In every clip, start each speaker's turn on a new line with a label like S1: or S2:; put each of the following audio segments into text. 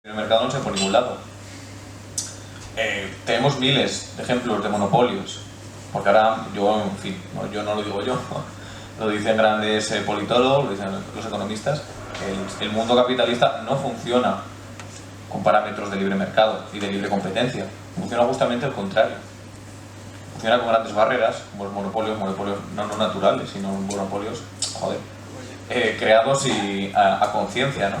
S1: El mercado no se va por ningún lado. Tenemos miles de ejemplos de monopolios, porque ahora, en fin, yo no lo digo yo, lo dicen grandes politólogos, lo dicen los economistas. El mundo capitalista no funciona con parámetros de libre mercado y de libre competencia, funciona justamente al contrario. Funciona con grandes barreras, como los monopolios no naturales, sino monopolios, creados a conciencia, ¿no?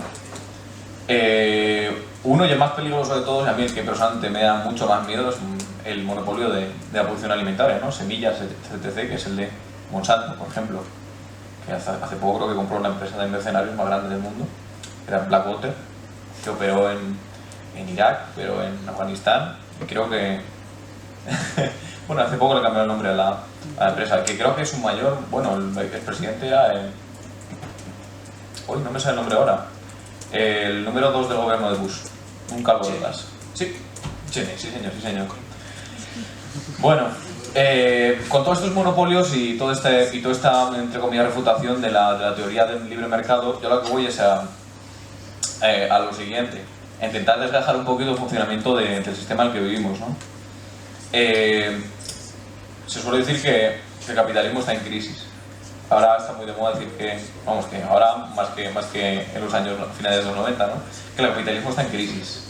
S1: Uno y el más peligroso de todos, y a mí el que personalmente me da mucho más miedo, es el monopolio de la producción alimentaria, ¿no? Semillas, etc., que es el de Monsanto, por ejemplo, que hace poco creo que compró una empresa de mercenarios más grande del mundo, era Blackwater, que operó en Irak, pero en Afganistán, y creo que bueno, hace poco le cambió el nombre a la empresa, que creo que es su mayor, bueno, el expresidente era no me sale el nombre ahora, el número 2 del gobierno de Bush, un calvo de gas. Sí, Cheney, sí señor. Bueno, con todos estos monopolios y toda esta, entre comillas, refutación de la teoría del libre mercado, yo lo que voy es a lo siguiente, a intentar desgajar un poquito el funcionamiento del sistema en el que vivimos, ¿no? Se suele decir que el capitalismo está en crisis. Ahora está muy de moda decir que ahora más que en los años finales de los 90, ¿no? Que el capitalismo está en crisis.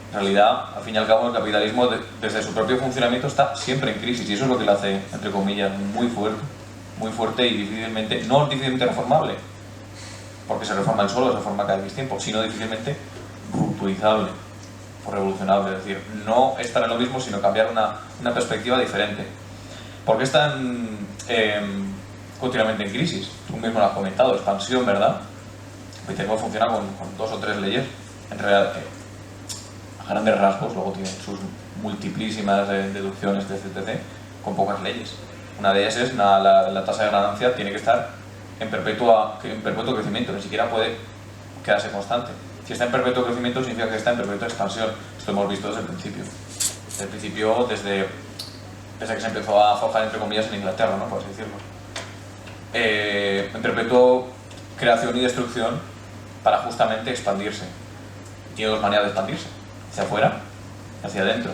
S1: En realidad, al fin y al cabo, el capitalismo desde su propio funcionamiento está siempre en crisis, y eso es lo que lo hace, entre comillas, muy fuerte y no difícilmente reformable, porque se reforma el solo, se reforma cada X tiempo, sino difícilmente rupturizable o revolucionable, es decir, no estar en lo mismo, sino cambiar una perspectiva diferente. ¿Por qué están continuamente en crisis? Tú mismo lo has comentado, expansión, ¿verdad? El capitalismo funciona con 2 o 3 leyes, en realidad, a grandes rasgos, luego tiene sus multiplísimas deducciones, etc., con pocas leyes. Una de ellas es la tasa de ganancia tiene que estar en perpetuo crecimiento, ni siquiera puede quedarse constante. Si está en perpetuo crecimiento significa que está en perpetua expansión. Esto hemos visto desde el principio. Desde que se empezó a forjar, entre comillas, en Inglaterra, ¿no? Por así decirlo. En perpetuo creación y destrucción para justamente expandirse. Tiene 2 maneras de expandirse: hacia afuera y hacia adentro.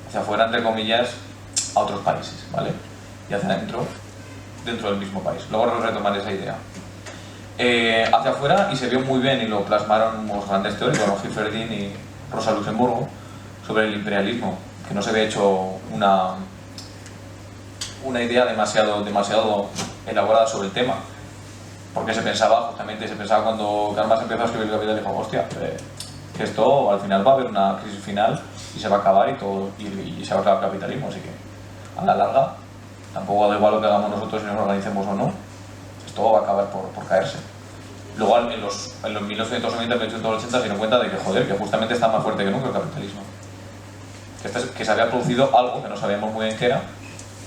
S1: Hacia afuera, entre comillas, a otros países, ¿vale? Y hacia adentro, dentro del mismo país. Luego retomaré esa idea. Hacia afuera, y se vio muy bien y lo plasmaron unos grandes teóricos, como Gifferdin y Rosa Luxemburgo, sobre el imperialismo, que no se había hecho una idea demasiado elaborada sobre el tema, porque se pensaba cuando Karl Marx empezó a escribir el Capital, dijo, hostia, que esto al final va a haber una crisis final y se va a acabar y se va a acabar el capitalismo, así que a la larga tampoco da igual lo que hagamos nosotros si nos organicemos o no, esto va a acabar por caerse. Luego en los 1990 y 1980 se dieron cuenta de que justamente está más fuerte que nunca el capitalismo, que se había producido algo que no sabíamos muy bien qué era,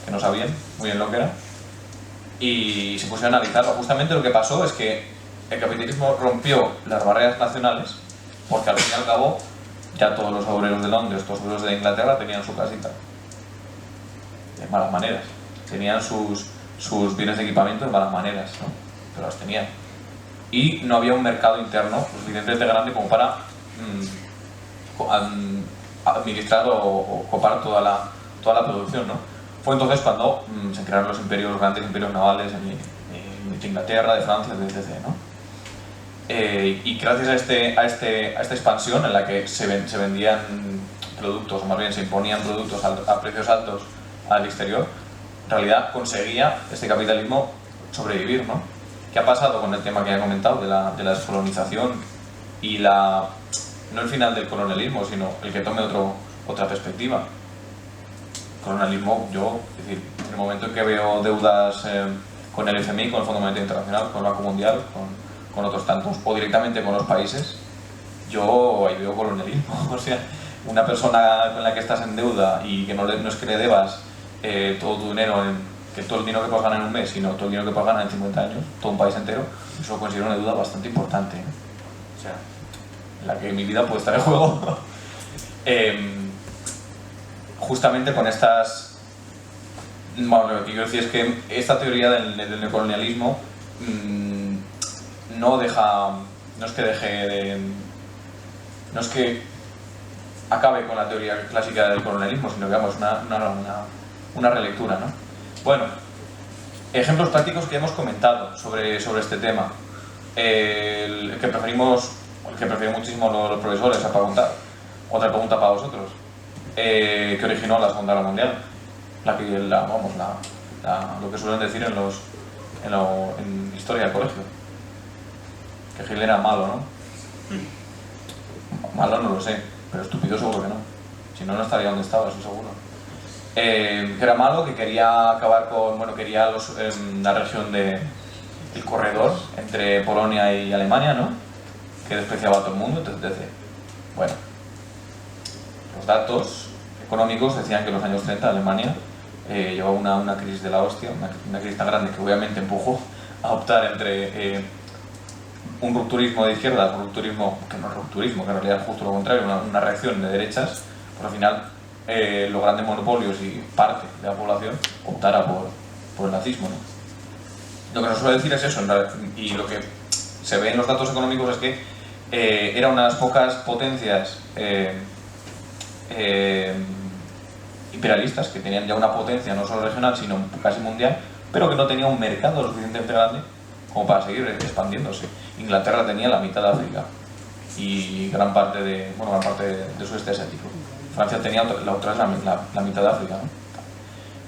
S1: que no sabían muy bien lo que era, y se pusieron a analizarlo. Justamente lo que pasó es que el capitalismo rompió las barreras nacionales, porque al fin y al cabo ya todos los obreros de Londres, todos los obreros de Inglaterra tenían su casita, de malas maneras, tenían sus bienes de equipamiento de malas maneras, ¿no? Pero las tenían, y no había un mercado interno lo suficientemente grande como para administrar o copar toda la producción, ¿no? Fue entonces cuando se crearon los grandes imperios navales de Inglaterra, de Francia, etc., ¿no? Y gracias a esta expansión en la que se vendían productos, o más bien se imponían productos a precios altos al exterior, en realidad conseguía este capitalismo sobrevivir, ¿no? ¿Qué ha pasado con el tema que ya he comentado de la descolonización y no el final del colonialismo, sino el que tome otra perspectiva? Colonialismo, es decir, en el momento en que veo deudas con el FMI, con el Fondo Monetario Internacional, con el Banco Mundial, con otros tantos, o directamente con los países, yo ahí veo colonialismo. O sea, una persona con la que estás en deuda y que no es que le debas todo tu dinero, que todo el dinero que puedas ganar en un mes, sino todo el dinero que puedas ganar en 50 años, todo un país entero, eso lo considero una deuda bastante importante, ¿eh? O sea, en la que mi vida puede estar en juego. Justamente con estas... Bueno, lo que quiero decir es que esta teoría del neocolonialismo no es que deje no es que acabe con la teoría clásica del colonialismo, sino que hagamos una relectura, ¿no? Bueno, ejemplos prácticos que hemos comentado sobre este tema. El que prefieren muchísimo los profesores a preguntar. Otra pregunta para vosotros. ¿Qué originó la Segunda Guerra Mundial? Lo que suelen decir en historia del colegio. Que Hitler era malo, ¿no? Malo no lo sé, pero estúpido seguro que no. Si no, no estaría donde estaba, eso seguro. Que era malo, que quería acabar con... Bueno, quería la región del corredor entre Polonia y Alemania, ¿no? Que despreciaba a todo el mundo, etc. Bueno, los datos económicos decían que en los años 30 Alemania llevaba una crisis de la hostia, una crisis tan grande que obviamente empujó a optar entre un rupturismo de izquierdas, un rupturismo que no es rupturismo, que en realidad es justo lo contrario, una reacción de derechas, pues al final los grandes monopolios y parte de la población optara por el nazismo, ¿no? Lo que nos suele decir es eso, y lo que se ve en los datos económicos es que era una de las pocas potencias imperialistas que tenían ya una potencia no solo regional sino casi mundial, pero que no tenía un mercado lo suficientemente grande como para seguir expandiéndose. Inglaterra tenía la mitad de África y gran parte de sudeste asiático. Francia tenía la mitad de África, ¿no?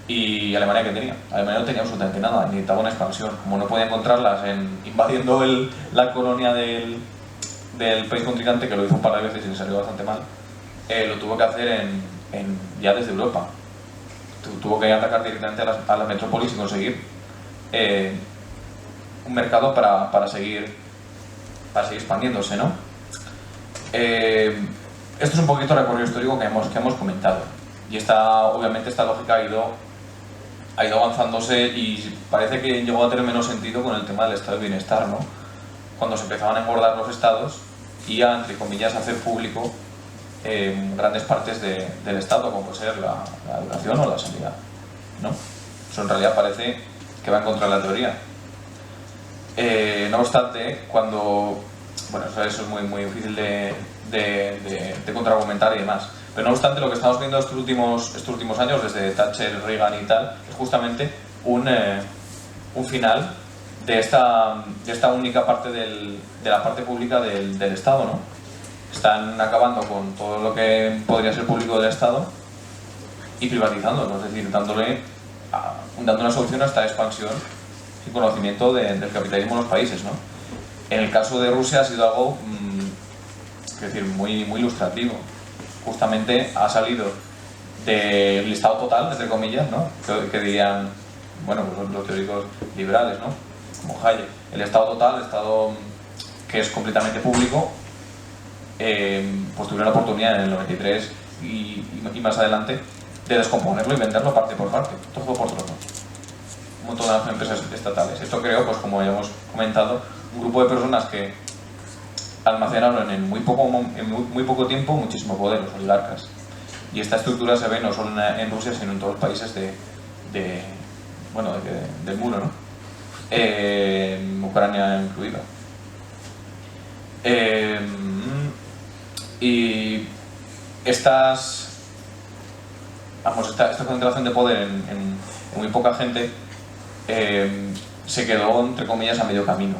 S1: Y Alemania, ¿qué tenía? Alemania no tenía absolutamente nada, necesitaba una expansión. Como no podía encontrarlas invadiendo la colonia del país contrincante, que lo hizo un par de veces y le salió bastante mal, lo tuvo que hacer ya desde Europa. Tuvo que atacar directamente a las metrópolis y conseguir un mercado para seguir expandiéndose, ¿no? Esto es un poquito el recorrido histórico que hemos comentado. Y obviamente esta lógica ha ido avanzándose y parece que llegó a tener menos sentido con el tema del estado de bienestar, ¿no? Cuando se empezaban a engordar los estados y a, entre comillas, hacer público grandes partes del estado, como puede ser la educación o la sanidad, ¿no? Eso en realidad parece que va en contra de la teoría. No obstante, bueno, eso es muy, muy difícil de contraargumentar y demás. Pero no obstante, lo que estamos viendo estos últimos años, desde Thatcher, Reagan y tal, es justamente un final de esta única parte de la parte pública del Estado, ¿no? Están acabando con todo lo que podría ser público del Estado y privatizándolo, es decir, dando una solución a esta expansión y conocimiento del capitalismo en los países, ¿no? En el caso de Rusia ha sido algo muy, muy ilustrativo. Justamente ha salido del Estado total, entre comillas, ¿no? Que dirían, bueno, pues los teóricos liberales, ¿no? Como Hayek. El Estado total, el Estado que es completamente público, pues tuvieron la oportunidad en el 93 y más adelante de descomponerlo y venderlo parte por parte, trozo por trozo. Un montón de empresas estatales. Esto creó, pues como ya hemos comentado, un grupo de personas que almacenaron en muy poco tiempo muchísimo poder, los oligarcas. Y esta estructura se ve no solo en Rusia, sino en todos los países del mundo, ¿no? Ucrania incluida. Y esta concentración de poder en muy poca gente se quedó, entre comillas, a medio camino.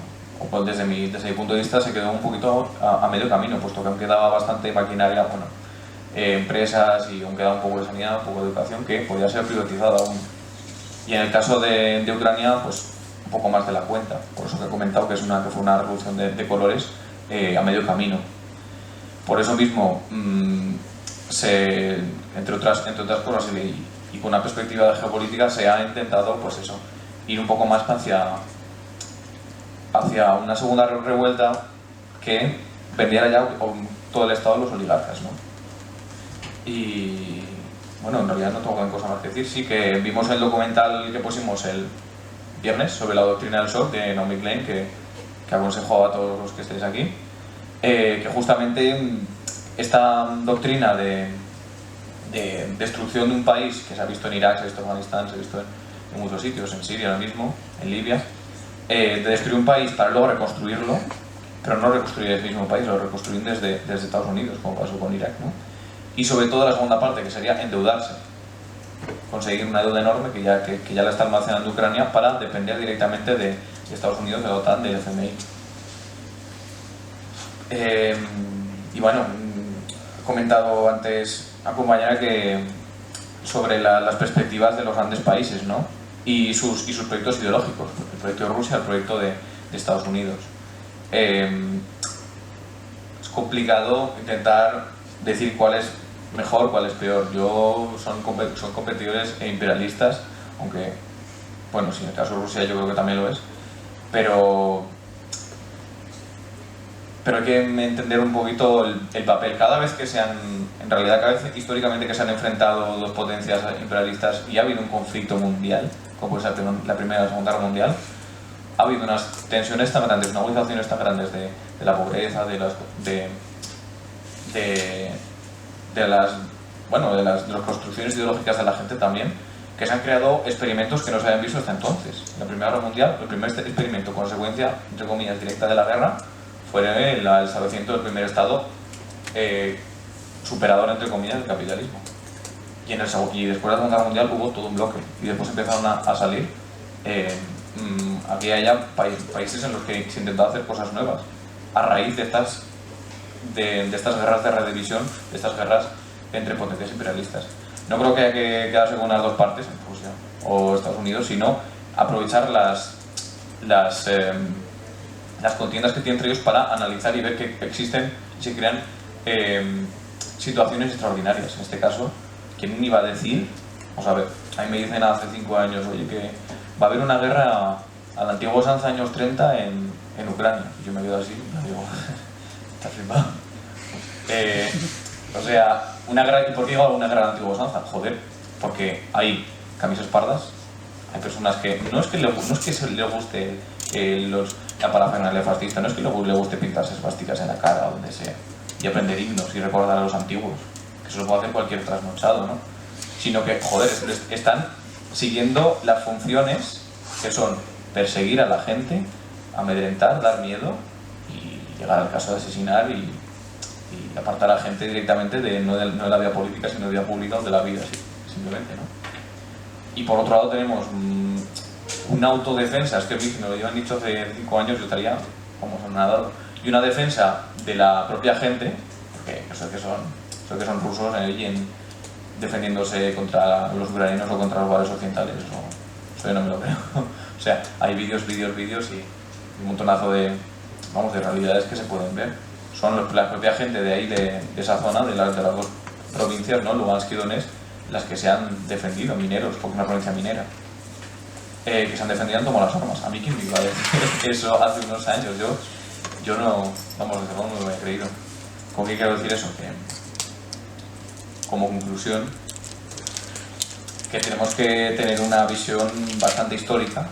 S1: O desde mi punto de vista se quedó un poquito a medio camino, puesto que aún quedaba bastante maquinaria, empresas y aún quedaba un poco de sanidad, un poco de educación que podía ser privatizada aún. Y en el caso de Ucrania, pues un poco más de la cuenta, por eso que he comentado que fue una revolución de colores a medio camino. Por eso mismo, entre otras cosas y con una perspectiva de geopolítica, se ha intentado, pues eso, ir un poco más hacia una segunda revuelta que vendiera ya todo el estado de los oligarcas, ¿no? Y bueno, en realidad no tengo gran cosa más que decir. Sí que vimos el documental que pusimos el viernes sobre la doctrina del shock de Naomi Klein, que aconsejo a todos los que estéis aquí, que justamente esta doctrina de destrucción de un país, que se ha visto en Irak, se ha visto en Afganistán, se ha visto en muchos sitios, en Siria ahora mismo, en Libia, de destruir un país para luego reconstruirlo, pero no reconstruir el mismo país, lo reconstruyen desde Estados Unidos, como pasó con Irak, ¿no? Y sobre todo la segunda parte, que sería endeudarse, conseguir una deuda enorme que ya la está almacenando Ucrania para depender directamente de Estados Unidos, de la OTAN, del FMI. Y bueno, he comentado antes a compañera que sobre las perspectivas de los grandes países, ¿no? Y sus proyectos ideológicos, el proyecto de Rusia, el proyecto de Estados Unidos. Es complicado intentar decir cuál es mejor, cuál es peor. Son competidores e imperialistas, aunque, bueno, si en el caso de Rusia yo creo que también lo es, pero hay que entender un poquito el papel. Cada vez que en realidad cada vez históricamente que se han enfrentado dos potencias imperialistas y ha habido un conflicto mundial, como puede ser la Primera y la Segunda Guerra Mundial, ha habido unas tensiones tan grandes, unas movilizaciones tan grandes de la pobreza, de las construcciones ideológicas de la gente también, que se han creado experimentos que no se habían visto hasta entonces. En la Primera Guerra Mundial, el primer experimento, consecuencia, entre comillas, directa de la guerra, fue el establecimiento del primer Estado superador, entre comillas, del capitalismo. Y después de la Segunda Guerra Mundial hubo todo un bloque, y después empezaron a salir había ya países en los que se intentaba hacer cosas nuevas a raíz de estas guerras de redivisión, de estas guerras entre potencias imperialistas. No creo que haya que quedarse con unas dos partes, en Rusia o Estados Unidos, sino aprovechar las contiendas que tienen entre ellos para analizar y ver que existen y se crean situaciones extraordinarias. En este caso, ¿quién iba a decir? Vamos a ver, a mí me dicen hace 5 años, oye, que va a haber una guerra a la antigua usanza años 30 en Ucrania. Y yo me quedo así, y digo, está flipado. O sea, una guerra, ¿y por qué digo una guerra a la antigua usanza? Joder, porque hay camisas pardas, hay personas que no es que les guste la parafernalia fascista, no es que le guste pintarse esvásticas en la cara o donde sea, y aprender himnos y recordar a los antiguos, que eso lo puede hacer cualquier trasnochado, ¿no? Sino que, joder, están siguiendo las funciones que son perseguir a la gente, amedrentar, dar miedo y llegar al caso de asesinar y apartar a la gente directamente no de la vida política, sino de la vida pública o de la vida, simplemente, ¿no? Y por otro lado tenemos una autodefensa, es que si me lo habían dicho hace 5 años yo estaría como nadado, y una defensa de la propia gente, porque sé que son rusos defendiéndose contra los ucranianos o contra los valores occidentales, eso yo no me lo creo. O sea, hay vídeos y un montonazo de realidades que se pueden ver. Son la propia gente de ahí, de esa zona, de las dos provincias, ¿no? Lugansk y Donetsk, las que se han defendido, mineros, porque es una provincia minera, que se han defendido han tomado las armas. A mí quién me iba a decir eso hace unos años, yo no, desde luego no me lo he creído. ¿Con qué quiero decir eso? Que, como conclusión, que tenemos que tener una visión bastante histórica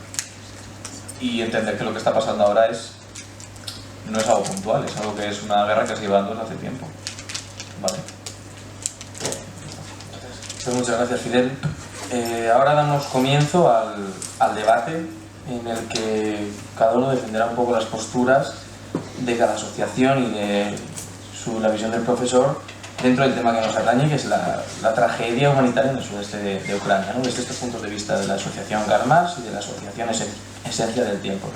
S1: y entender que lo que está pasando ahora no es algo puntual, es algo que es una guerra que se lleva dando desde hace tiempo. ¿Vale?
S2: Pues muchas gracias, Fidel. Ahora damos comienzo al debate en el que cada uno defenderá un poco las posturas de cada asociación y de la visión del profesor dentro del tema que nos atañe, que es la tragedia humanitaria en el sudeste de Ucrania, ¿no? Desde estos puntos de vista de la asociación Karl y de la asociación Esencia del Tiempo.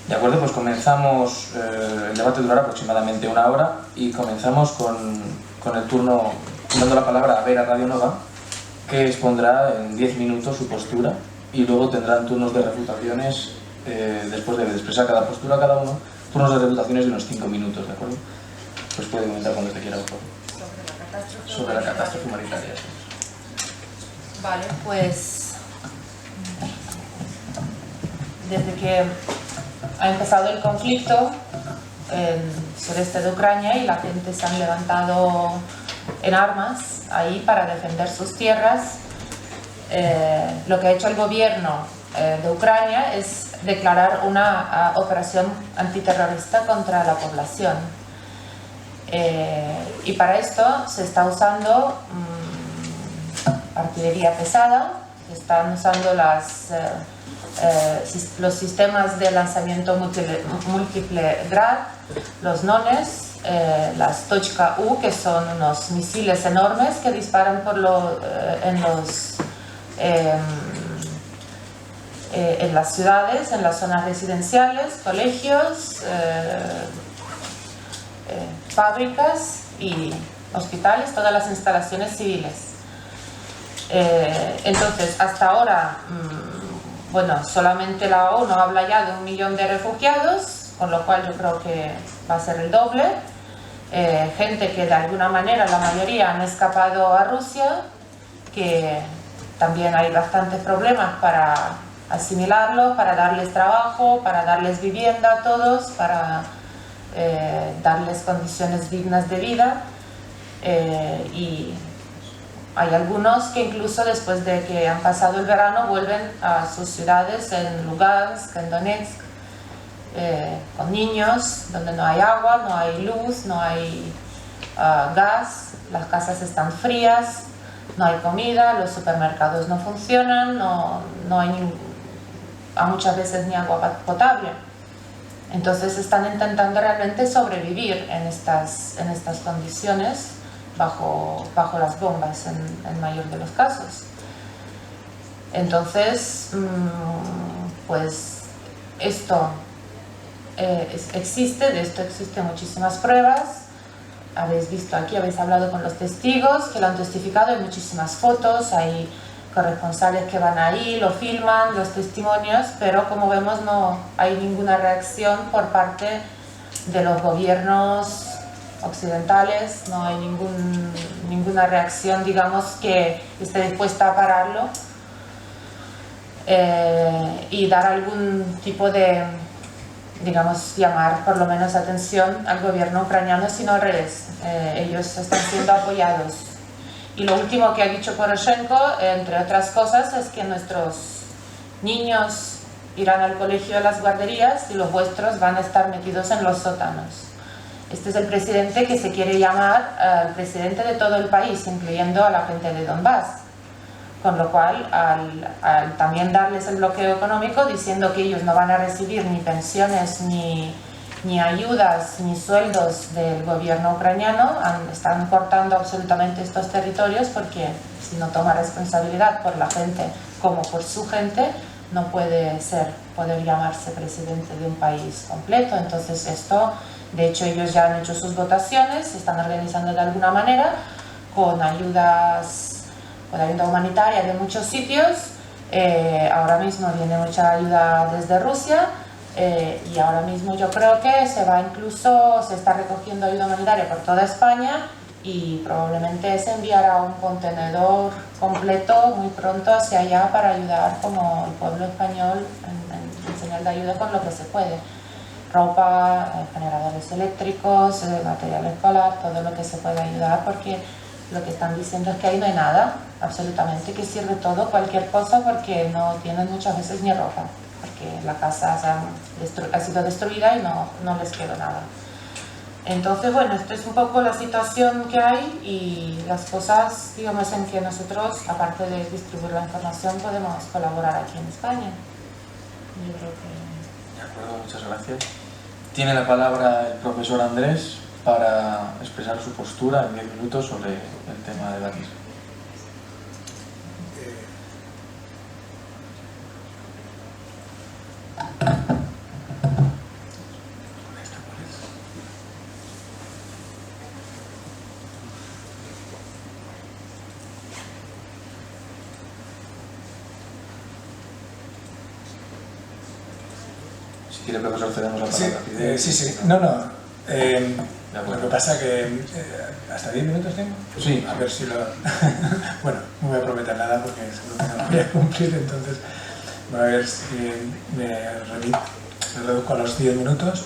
S2: De acuerdo, pues comenzamos, el debate durará aproximadamente 1 hora y comenzamos con el turno, dando la palabra a Vera Radionova, que expondrá en 10 minutos su postura y luego tendrán turnos de refutaciones, después de expresar cada postura cada uno, turnos de refutaciones de unos 5 minutos, ¿de acuerdo? Pues puede comentar cuando te quiera, por favor. Sobre la catástrofe humanitaria.
S3: Vale, pues desde que ha empezado el conflicto en el sureste de Ucrania y la gente se han levantado en armas ahí para defender sus tierras, lo que ha hecho el gobierno de Ucrania es declarar una operación antiterrorista contra la población. Y para esto se está usando artillería pesada, que están usando los sistemas de lanzamiento múltiple Grad, los NONES, las Tochka-U, que son unos misiles enormes que disparan en las ciudades, en las zonas residenciales, colegios, fábricas y hospitales, todas las instalaciones civiles. Entonces, hasta ahora, bueno, solamente la ONU habla ya de 1 millón de refugiados, con lo cual yo creo que va a ser el doble. Gente que de alguna manera, la mayoría, han escapado a Rusia, que también hay bastantes problemas para asimilarlo, para darles trabajo, para darles vivienda a todos, para darles condiciones dignas de vida. Y hay algunos que incluso después de que han pasado el verano vuelven a sus ciudades en Lugansk, en Donetsk, con niños, donde no hay agua, no hay luz, no hay gas, las casas están frías, no hay comida, los supermercados no funcionan, no hay muchas veces ni agua potable. Entonces están intentando realmente sobrevivir en estas condiciones bajo las bombas en mayor de los casos. Entonces, pues esto existe, de esto existen muchísimas pruebas. Habéis visto aquí, habéis hablado con los testigos que lo han testificado, hay muchísimas fotos, hay corresponsales que van ahí, lo filman, los testimonios, pero como vemos no hay ninguna reacción por parte de los gobiernos occidentales, no hay ninguna reacción, digamos, que esté dispuesta a pararlo y dar algún tipo de, digamos, llamar por lo menos atención al gobierno ucraniano, sino al revés, ellos están siendo apoyados. Y lo último que ha dicho Poroshenko, entre otras cosas, es que nuestros niños irán al colegio, a las guarderías, y los vuestros van a estar metidos en los sótanos. Este es el presidente que se quiere llamar el presidente de todo el país, incluyendo a la gente de Donbass. Con lo cual, al también darles el bloqueo económico, diciendo que ellos no van a recibir ni pensiones, ni ayudas, ni sueldos del gobierno ucraniano, están cortando absolutamente estos territorios, porque si no toma responsabilidad por la gente como por su gente, no puede poder llamarse presidente de un país completo. Entonces esto, de hecho, ellos ya han hecho sus votaciones, se están organizando de alguna manera con ayuda humanitaria de muchos sitios. Ahora mismo viene mucha ayuda desde Rusia, y ahora mismo yo creo que se está recogiendo ayuda humanitaria por toda España, y probablemente se enviará un contenedor completo muy pronto hacia allá para ayudar como el pueblo español en señal de ayuda con lo que se puede. Ropa, generadores eléctricos, material escolar, todo lo que se puede ayudar, porque lo que están diciendo es que ahí no hay nada, absolutamente, que sirve todo, cualquier cosa, porque no tienen muchas veces ni ropa, porque la casa ha sido destruida y no les queda nada. Entonces, bueno, esto es un poco la situación que hay y las cosas, digamos, en que nosotros, aparte de distribuir la información, podemos colaborar aquí en España. Yo creo que...
S2: De acuerdo, muchas gracias. Tiene la palabra el profesor Andrés para expresar su postura en 10 minutos sobre el tema de debatir. Si quiere, profesor, cedemos la palabra.
S4: Sí. No. Lo que pasa que ¿hasta 10 minutos tengo?
S2: Sí.
S4: A ver si lo... Bueno, no voy a prometer nada porque seguro que no lo voy a cumplir, entonces voy a ver si me reduzco a los 10 minutos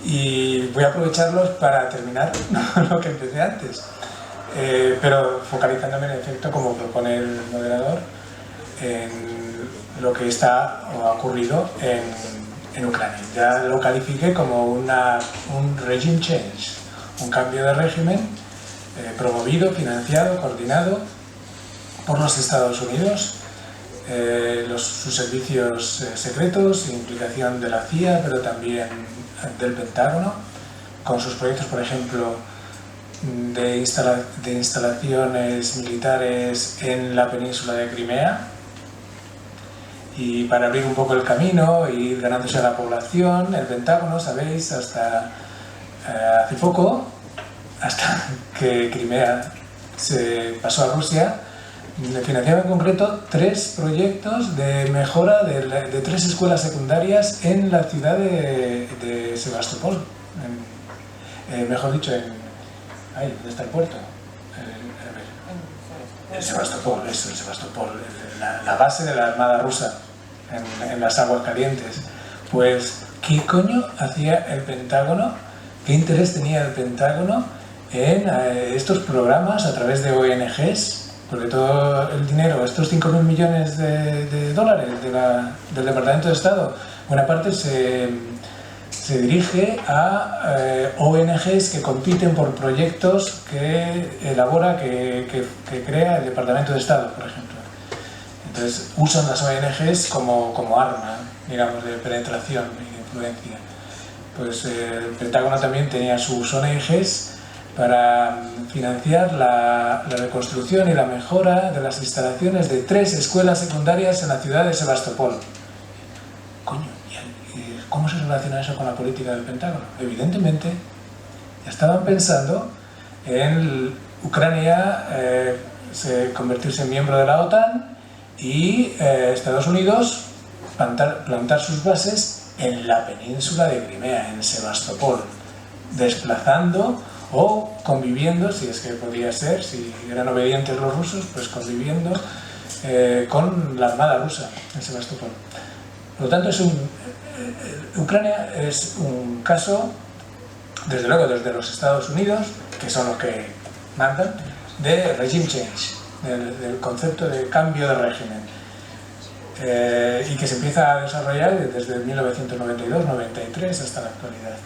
S4: y voy a aprovecharlos para terminar lo que empecé antes, pero focalizándome en efecto, como propone el moderador, en lo que está o ha ocurrido en Ucrania. Ya lo califiqué como un regime change, un cambio de régimen promovido, financiado, coordinado por los Estados Unidos, sus servicios secretos, implicación de la CIA, pero también del Pentágono, con sus proyectos, por ejemplo, de instalaciones militares en la península de Crimea, y para abrir un poco el camino e ir ganándose a la población. El Pentágono, sabéis, hasta hace poco, hasta que Crimea se pasó a Rusia, financiaba en concreto 3 proyectos de mejora de 3 escuelas secundarias en la ciudad de Sebastopol. Mejor dicho, ¿dónde está el puerto? El Sebastopol, el Sebastopol, la base de la Armada rusa en las aguas calientes. Pues, ¿qué coño hacía el Pentágono? ¿Qué interés tenía el Pentágono en estos programas a través de ONGs? Porque todo el dinero, estos 5.000 millones de dólares del Departamento de Estado, buena parte se dirige a ONGs que compiten por proyectos que elabora, que crea el Departamento de Estado, por ejemplo. Entonces usan las ONGs como arma, digamos, de penetración y de influencia. Pues el Pentágono también tenía sus ONGs para financiar la reconstrucción y la mejora de las instalaciones de 3 escuelas secundarias en la ciudad de Sebastopol. Coño, ¿y cómo se relaciona eso con la política del Pentágono? Evidentemente, estaban pensando en Ucrania convertirse en miembro de la OTAN y Estados Unidos plantar sus bases en la península de Crimea, en Sebastopol, desplazando o conviviendo, si es que podía ser, si eran obedientes los rusos, pues conviviendo con la armada rusa en Sebastopol. Por lo tanto, Ucrania es un caso, desde luego desde los Estados Unidos, que son los que mandan, de regime change, del concepto de cambio de régimen, y que se empieza a desarrollar desde 1992-93 hasta la actualidad.